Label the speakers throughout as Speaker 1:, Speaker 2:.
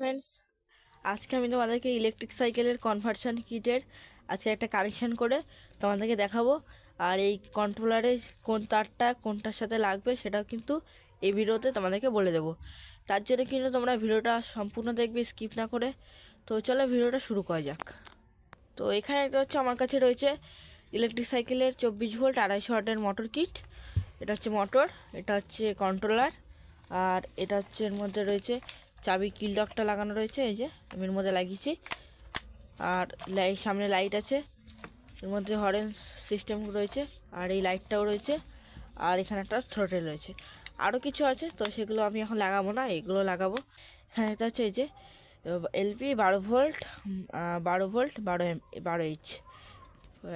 Speaker 1: Friends, আজকে আমি তোমাদেরকে ইলেকট্রিক সাইকেলের কনভার্সন কিটের আজকে একটা কানেকশান করে তোমাদেরকে দেখাবো। আর এই কন্ট্রোলারে কোন তারটা কোনটার সাথে লাগবে সেটাও কিন্তু এই ভিডিওতে তোমাদেরকে বলে দেবো। তার জন্য কিন্তু তোমরা ভিডিওটা সম্পূর্ণ দেখবে, স্কিপ না করে। তো চলো ভিডিওটা শুরু করা যাক। তো এখানে একটা হচ্ছে আমার কাছে রয়েছে ইলেকট্রিক সাইকেলের 24 ভোল্ট 250 ওয়াটের মোটর কিট। এটা হচ্ছে মোটর, এটা হচ্ছে কন্ট্রোলার, আর এটা হচ্ছে এর মধ্যে রয়েছে চাবি কিল লকটা লাগানো রয়েছে, এই যে আমি এর মধ্যে লাগিয়েছি। আর সামনে লাইট আছে, এর মধ্যে হরেন সিস্টেম রয়েছে, আর এই লাইটটাও রয়েছে, আর এখানে একটা থ্রোটেল রয়েছে। আরও কিছু আছে, তো সেগুলো আমি এখন লাগাবো না, এগুলো লাগাবো। এখানে এটা হচ্ছে এই যে এলপি 12 ভোল্ট, 12 ভোল্ট 12H,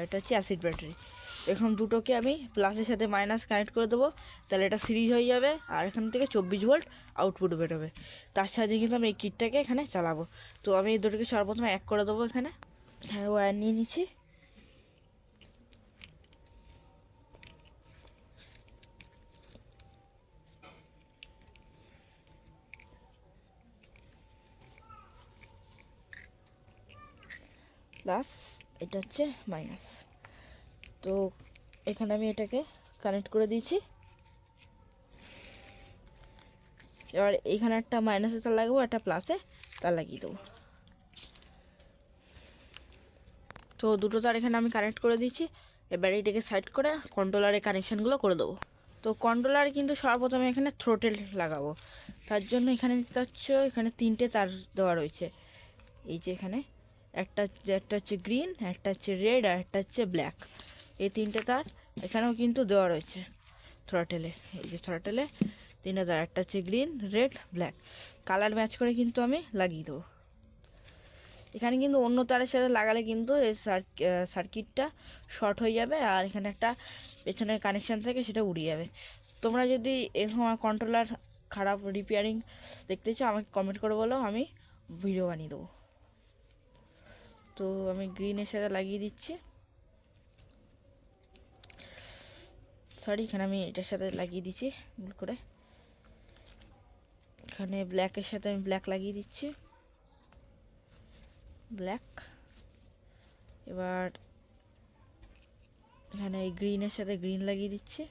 Speaker 1: এটা হচ্ছে অ্যাসিড ব্যাটারি। এখন দুটোকে আমি প্লাসের সাথে মাইনাস কানেক্ট করে দেবো, তাহলে এটা সিরিজ হয়ে যাবে, আর এখান থেকে 24 ভোল্ট আউটপুট বেরোবে। তার সাহায্যে কিন্তু আমি এই কিটটাকে এখানে চালাবো। তো আমি এই দুটোকে সর্বপ্রথমে এক করে দেবো। এখানে ওয়্যার নিয়ে নিচ্ছি। প্লাস, এটা হচ্ছে মাইনাস। তো এখানে আমি এটাকে কানেক্ট করে দিয়েছি। এবার এইখানে একটা মাইনাসে তার লাগাবো, একটা প্লাসে তার লাগিয়ে দেবো। তো দুটো তার এখানে আমি কানেক্ট করে দিয়েছি। এবার এটাকে সাইড করে কন্ট্রোলারের কানেকশানগুলো করে দেবো। তো কন্ট্রোলারে কিন্তু সর্বপ্রথমে এখানে থ্রোটেল লাগাবো। তার জন্য এখানে দেখতে পাচ্ছ এখানে 3টে তার দেওয়া রয়েছে। এই যে এখানে একটা হচ্ছে গ্রিন, একটা হচ্ছে রেড, আর একটা হচ্ছে ব্ল্যাক। এই 3টে তার এখানেও কিন্তু দেওয়া রয়েছে থ্রোটেলে। এই যে থ্রোটেলে 3টে তার, একটা হচ্ছে green, red, black, colour match করে কিন্তু আমি লাগিয়ে দেবো। এখানে কিন্তু অন্য তারের সাথে লাগালে কিন্তু এই সার্কিটটা শর্ট হয়ে যাবে, আর এখানে একটা পেছনের কানেকশান থাকে, সেটা উড়ে যাবে। তোমরা যদি এরকম কন্ট্রোলার খারাপ রিপেয়ারিং দেখতে চাও আমাকে কমেন্ট করে বলো, আমি ভিডিও বানিয়ে দেবো। তো আমি গ্রিনের সাথে লাগিয়ে দিচ্ছি, সরি এখানে আমি এটার সাথে লাগিয়ে দিচ্ছি ভুল করে। এখানে ব্ল্যাকের সাথে আমি ব্ল্যাক লাগিয়ে দিচ্ছি, ব্ল্যাক। এবার এখানে এই গ্রিনের সাথে গ্রিন লাগিয়ে দিচ্ছি,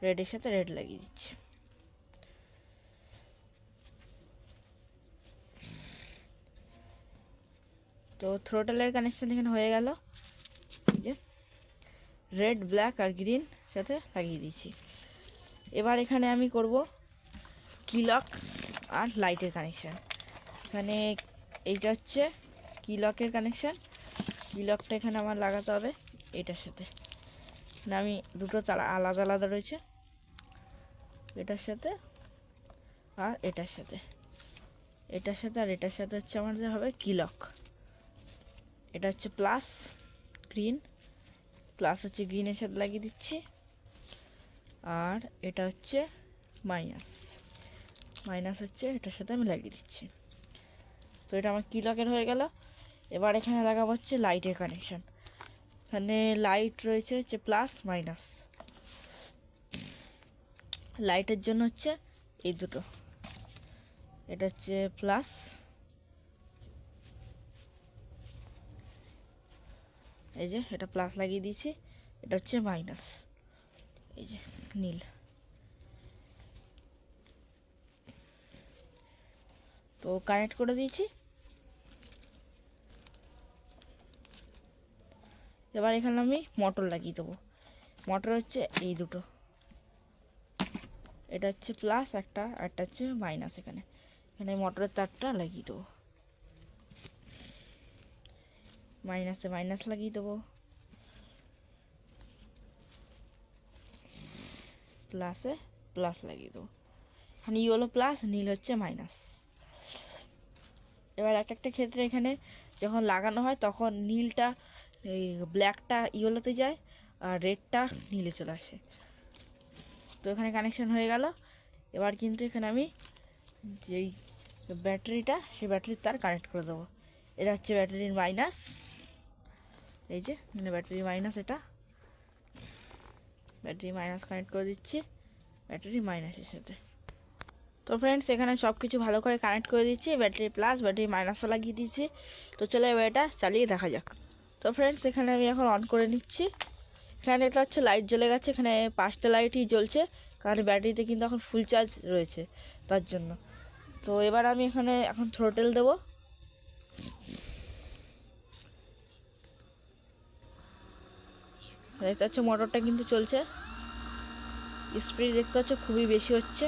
Speaker 1: রেডের সাথে রেড লাগিয়ে দিচ্ছি। তো থ্রোটেলের কানেকশান এখানে হয়ে গেল, যে রেড, ব্ল্যাক আর গ্রিন সাথে লাগিয়ে দিচ্ছি। এবার এখানে আমি করব কি লক আর লাইটের কানেকশান। এখানে এইটা হচ্ছে কি লকের কানেকশান। কি লকটা এখানে আমার লাগাতে হবে এটার সাথে। আমি দুটো তালা আলাদা আলাদা রয়েছে, এটার সাথে আর এটার সাথে, এটার সাথে আর এটার সাথে হচ্ছে আমাদের হবে কি লক। এটা হচ্ছে প্লাস গ্রিন, প্লাস হচ্ছে গ্রিনের সাথে লাগিয়ে দিচ্ছি, আর এটা হচ্ছে মাইনাস, মাইনাস হচ্ছে এটার সাথে আমি লাগিয়ে দিচ্ছি। তো এটা আমার কি লকের হয়ে গেল। এবার এখানে লাগাবো হচ্ছে লাইটের কানেকশান। এখানে লাইট রয়েছে হচ্ছে প্লাস মাইনাস। লাইটের জন্য হচ্ছে এই দুটো, এটা হচ্ছে প্লাস, এই যে এটা প্লাস লাগিয়ে দিয়েছি, এটা হচ্ছে মাইনাস, এই যে নীল। তো কানেক্ট করে দিয়েছি। এবার এখানে আমি মোটর লাগিয়ে দেবো। মোটর হচ্ছে এই দুটো, এটা হচ্ছে প্লাস একটা, একটা হচ্ছে মাইনাস। এখানে এখানে মোটরের তারটা লাগিয়ে দেবো, মাইনাসে মাইনাস লাগিয়ে দেবো, প্লাসে প্লাস লাগিয়ে দেবো। এখানে ইয়েলো প্লাস, নীল হচ্ছে মাইনাস। এবার এক একটা ক্ষেত্রে এখানে যখন লাগানো হয় তখন নীলটা এই ব্ল্যাকটা ইয়েলোতে যায়, আর রেডটা নীলে চলে আসে। তো এখানে কানেকশান হয়ে গেল। এবার কিন্তু এখানে আমি যেই ব্যাটারিটা, সেই ব্যাটারির তার কানেক্ট করে দেবো। এটা হচ্ছে ব্যাটারির মাইনাস, এই যে মানে ব্যাটারির মাইনাস এটা। ব্যাটারি মাইনাস কানেক্ট করে দিচ্ছি ব্যাটারি মাইনাসের সাথে। তো ফ্রেন্ডস এখানে সব কিছু ভালো করে কানেক্ট করে দিচ্ছি, ব্যাটারি প্লাস ব্যাটারি মাইনাসও লাগিয়ে দিচ্ছি। তো চলো এবার এটা চালিয়ে দেখা যাক। তো ফ্রেন্ডস এখানে আমি এখন অন করে নিচ্ছি। এখানে দেখতে হচ্ছে লাইট জ্বলে গেছে, এখানে 5টা লাইটই জ্বলছে, কারণ ব্যাটারিতে কিন্তু এখন ফুল চার্জ রয়েছে তার জন্য। তো এবার আমি এখানে এখন থ্রোটেল দেবো। দেখতে পাচ্ছ মোটরটা কিন্তু চলছে, স্পিড দেখতে পাচ্ছ খুবই বেশি হচ্ছে।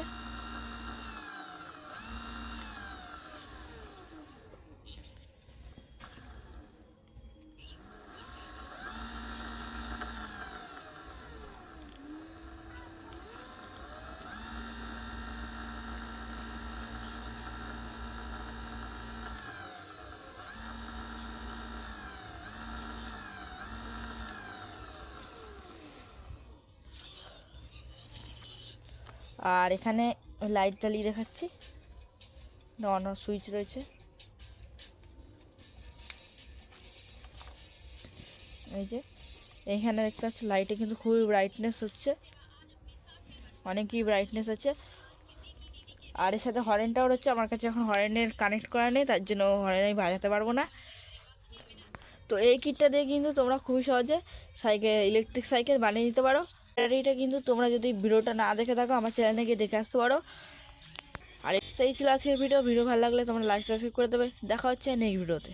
Speaker 1: আর এখানে লাইট জ্বালিয়ে দেখাচ্ছি, অন অফ সুইচ রয়েছে। এই যে এইখানে দেখতে পাচ্ছি লাইটে কিন্তু খুবই ব্রাইটনেস হচ্ছে, অনেকই ব্রাইটনেস আছে। আর এর সাথে হরেনটাও হচ্ছে, আমার কাছে এখন হরেনের কানেক্ট করা নেই, তার জন্য হরেন আমি বাজাতে পারবো না। তো এই কিটটা দিয়ে কিন্তু তোমরা খুবই সহজে ইলেকট্রিক সাইকেল বানিয়ে নিতে পারো। ব্যাটারিটা কিন্তু তোমরা যদি ভিডিওটা না দেখে থাকো আমার চ্যানেলে গিয়ে দেখে আসতে পারো। আর সেই ছিল আজকের ভিডিও ভালো লাগলে তোমরা লাইক সাবস্ক্রাইব করে দেবে। দেখা হচ্ছে নেক্সট ভিডিওতে।